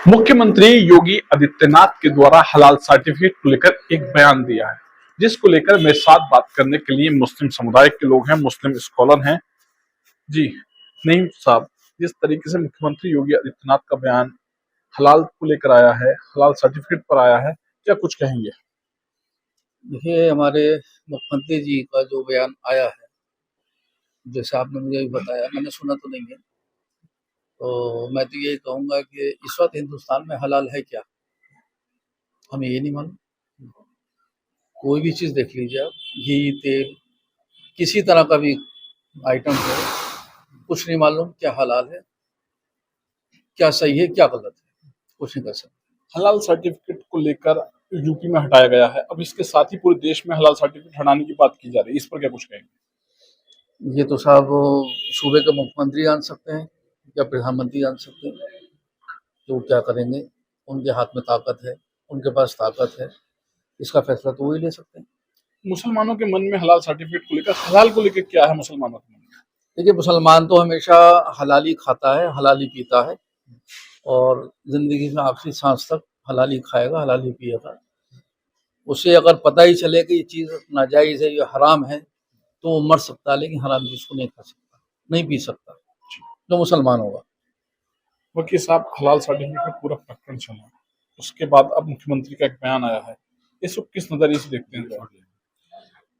मुख्यमंत्री योगी आदित्यनाथ के द्वारा हलाल सर्टिफिकेट को लेकर एक बयान दिया है, जिसको लेकर मेरे साथ बात करने के लिए मुस्लिम समुदाय के लोग हैं, मुस्लिम स्कॉलर हैं। जी नईम साहब, जिस तरीके से मुख्यमंत्री योगी आदित्यनाथ का बयान हलाल को लेकर आया है, हलाल सर्टिफिकेट पर आया है, क्या कुछ कहेंगे? देखिए, हमारे मुख्यमंत्री जी का जो बयान आया है, जैसे आपने मुझे भी बताया, मैंने सुना तो नहीं है। तो मैं तो यही कहूँगा कि इस वक्त हिंदुस्तान में हलाल है क्या, हमें ये नहीं मालूम। कोई भी चीज़ देख लीजिए आप, घी, तेल, किसी तरह का भी आइटम है, कुछ नहीं मालूम क्या हलाल है, क्या सही है, क्या गलत है, कुछ नहीं कर सकते। हलाल सर्टिफिकेट को लेकर यूपी में हटाया गया है, अब इसके साथ ही पूरे देश में हलाल सर्टिफिकेट हटाने की बात की जा रही है, इस पर क्या कुछ कहेंगे? ये तो साहब सूबे के मुख्यमंत्री जान सकते हैं या प्रधानमंत्री जान सकते हैं कि वो क्या करेंगे। उनके हाथ में ताकत है, उनके पास ताकत है, इसका फैसला तो वो ही ले सकते हैं। मुसलमानों के मन में हलाल सर्टिफिकेट को लेकर, हलाल को लेकर क्या है मुसलमानों के मन में? देखिए, मुसलमान तो हमेशा हलाली खाता है, हलाली पीता है और ज़िंदगी में आखिरी सांस तक हलाली खाएगा, हलाली पिएगा। उसे अगर पता ही चले कि ये चीज़ नाजायज़ है, ये हराम है, तो वो मर सकता है, लेकिन हराम चीज़ को नहीं खा सकता, नहीं पी सकता, जो मुसलमान होगा। वकील साहब, हलाल सर्टिफिकेट पूरा प्रकरण चला, उसके बाद अब मुख्यमंत्री का एक बयान आया है, इसको किस नजरिए से देखते हैं?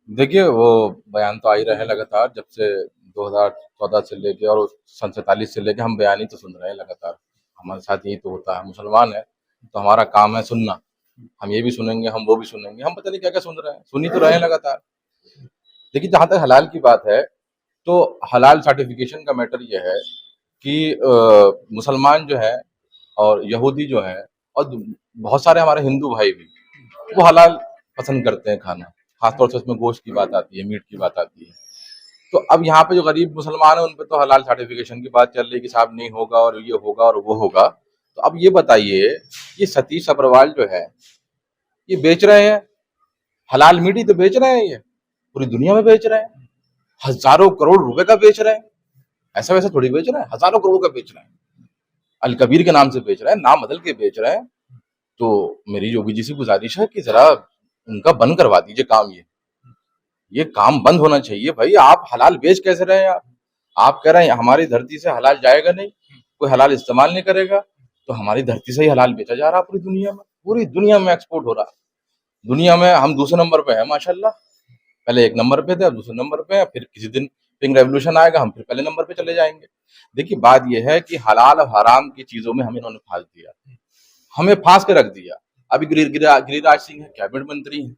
देखिए, वो बयान तो आ ही रहे हैं लगातार, जब से 2014 से लेके और सन 47 से लेके हम बयान ही तो सुन रहे हैं लगातार। हमारे साथ यही तो होता है, मुसलमान है तो हमारा काम है सुनना। हम ये भी सुनेंगे, हम वो भी सुनेंगे, हम पता नहीं क्या क्या सुन रहे हैं, सुन ही तो रहे हैं लगातार। देखिए, जहाँ तक हलाल की बात है, तो हलाल सर्टिफिकेशन का मैटर ये है कि मुसलमान जो है और यहूदी जो है और बहुत सारे हमारे हिंदू भाई भी, वो हलाल पसंद करते हैं खाना। खासतौर से उसमें गोश्त की बात आती है, मीट की बात आती है। तो अब यहाँ पे जो गरीब मुसलमान है, उन पे तो हलाल सर्टिफिकेशन की बात चल रही है कि साहब नहीं होगा और ये होगा और वो होगा। तो अब ये बताइए, ये सतीश अग्रवाल जो है, ये बेच रहे हैं हलाल मीट ही तो बेच रहे हैं, ये पूरी दुनिया में बेच रहे हैं, हजारों करोड़ रुपए का बेच रहे हैं। ऐसा वैसा थोड़ी बेच रहे हैं, हजारों करोड़ का बेच रहे हैं। अल कबीर के नाम से बेच रहे हैं, नाम बदल के बेच रहे हैं। तो मेरी योगी जी से गुजारिश है कि जरा उनका बंद करवा दीजिए काम। ये काम बंद होना चाहिए भाई। आप हलाल बेच कैसे रहे हैं? आप कह रहे हैं हमारी धरती से हलाल जाएगा नहीं, कोई हलाल इस्तेमाल नहीं करेगा, तो हमारी धरती से ही हलाल बेचा जा रहा पूरी दुनिया में। पूरी दुनिया में एक्सपोर्ट हो रहा। दुनिया में हम दूसरे नंबर पे हैं माशाल्लाह। पहले एक नंबर पे थे, अब दूसरे नंबर पे हैं। फिर किसी दिन पिंक रेवोल्यूशन आएगा, हम फिर पहले नंबर पे चले जाएंगे। देखिए, बात यह है कि हलाल और हराम की चीजों में हमें इन्होंने फांस दिया, हमें फांस के रख दिया। अभी गिरिराज सिंह है, कैबिनेट मंत्री हैं,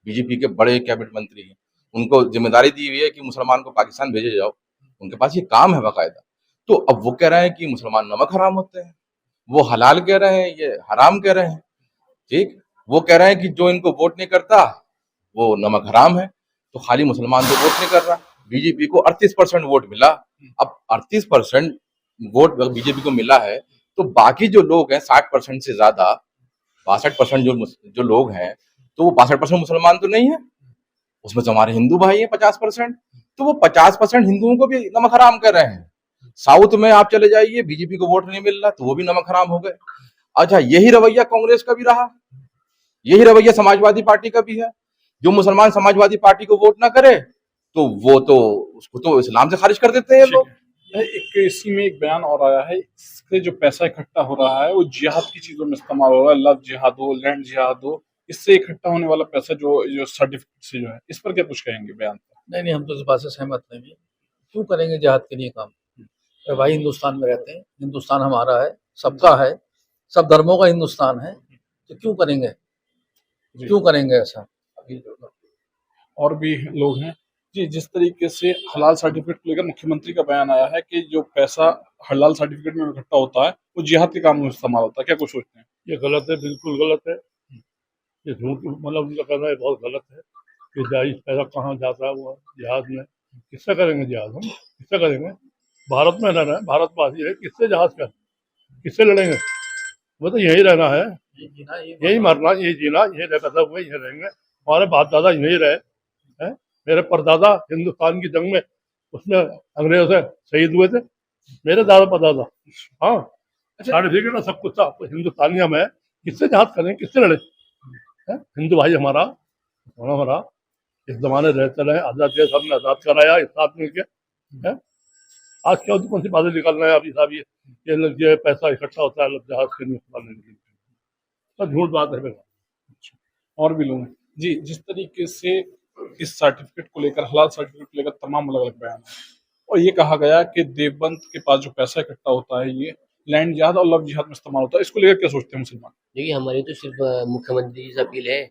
बीजेपी के बड़े कैबिनेट मंत्री हैं। उनको जिम्मेदारी दी हुई है कि मुसलमान को पाकिस्तान भेजे जाओ, उनके पास ये काम है बाकायदा। तो अब वो कह रहे हैं कि मुसलमान नमक हराम होते हैं, वो हलाल कह रहे हैं, ये हराम कह रहे हैं। ठीक, वो कह रहे हैं कि जो इनको वोट नहीं करता वो नमक हराम है, तो खाली मुसलमान तो वोट नहीं कर रहा। बीजेपी को 38% वोट मिला। अब 38% वोट बीजेपी को मिला है, तो बाकी जो लोग हैं 60% से ज्यादा, 62% जो लोग हैं, तो वो 62% मुसलमान तो नहीं है। उसमें तो हमारे हिंदू भाई हैं 50%। तो वो 50% हिंदुओं को भी नमक हराम कर रहे हैं। साउथ में आप चले जाइए, बीजेपी को वोट नहीं मिल रहा, तो वो भी नमक हराम हो गए। अच्छा, यही रवैया कांग्रेस का भी रहा, यही रवैया समाजवादी पार्टी का भी है। जो मुसलमान समाजवादी पार्टी को वोट ना करे, तो वो तो उसको तो इस्लाम से खारिज कर देते हैं लोग। एक इसी में एक बयान और आया है, इससे जो पैसा इकट्ठा हो रहा है वो जिहाद की चीजों में इस्तेमाल हो रहा है, लव जिहाद हो, लैंड जिहाद हो, इससे इकट्ठा होने वाला पैसा जो जो सर्टिफिकेट से जो है, इस पर क्या कुछ कहेंगे बयान पर? नहीं, नहीं, हम तो इस बात से सहमत नहीं हैं। क्यों करेंगे जिहाद के लिए काम? अरे भाई, हिंदुस्तान में रहते हैं, हिंदुस्तान हमारा है, सबका है, सब धर्मों का हिंदुस्तान है, तो क्यों करेंगे? क्यों करेंगे ऐसा? और भी लोग हैं। जी, जिस तरीके से हलाल सर्टिफिकेट को लेकर मुख्यमंत्री का बयान आया है कि जो पैसा हलाल सर्टिफिकेट में इकट्ठा होता है वो जिहाद के काम में इस्तेमाल होता है, क्या कुछ सोचते हैं? ये गलत है, बिल्कुल गलत है। ये झूठ मतलब उनका कहना है बहुत गलत है कि जायज पैसा कहाँ जाता है वो जहाज में। किससे करेंगे जहाज? हम किससे करेंगे? भारत में रहना है, भारतवासी है, किससे जहाज कर, किससे लड़ेंगे? वो तो यही रहना है, यही मरना, यही जीना, यही पैदा हुए, यही रहेंगे। हमारे बाप दादा यही रहे हैं। मेरे परदादा हिंदुस्तान की जंग में उसमें अंग्रेजों से शहीद हुए थे, मेरे दादा परदादा। हाँ, सर्टिफिकेट और सब कुछ था। तो हिंदुस्तानिया में किससे जहाज करें, किससे लड़े हैं? हिंदू भाई हमारा इस जमाने रहते रहे, आजाद देश हमने आजाद कराया इस साथ मिलके हैं। आज क्या कौन सी बातें निकल रहे हैं अभी साहब, ये लोग ये पैसा इकट्ठा होता है लोग जहाज के लिए इस्तेमाल नहीं करते, सब झूठ बात है बेटा। और भी लोग हैं जी। जिस तरीके से इस सर्टिफिकेट को लेकर, हलाल सर्टिफिकेट को लेकर तमाम अलग अलग बयान है, और ये कहा गया कि देवबंद के पास जो पैसा इकट्ठा होता है ये लैंड जिहाद और लव जिहाद में इस्तेमाल होता है। इसको लेकर क्या सोचते हैं मुसलमान? देखिए हमारी तो सिर्फ मुख्यमंत्री जी से अपील है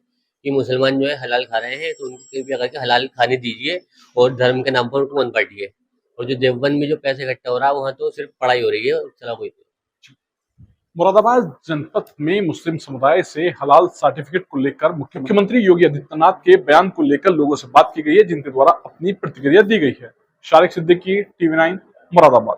कि मुसलमान जो है हलाल खा रहे हैं तो उनको कृपया करके हलाल खाने दीजिए और धर्म के नाम पर उनको मन बांटिए। और जो देवबंद में जो पैसे इकट्ठा हो रहा है वहाँ तो सिर्फ पढ़ाई हो रही है और चला कोई मुरादाबाद जनपद में मुस्लिम समुदाय से हलाल सर्टिफिकेट को लेकर मुख्यमंत्री योगी आदित्यनाथ के बयान को लेकर लोगों से बात की गई है, जिनके द्वारा अपनी प्रतिक्रिया दी गई है। शारिक सिद्दीकी, TV9, मुरादाबाद।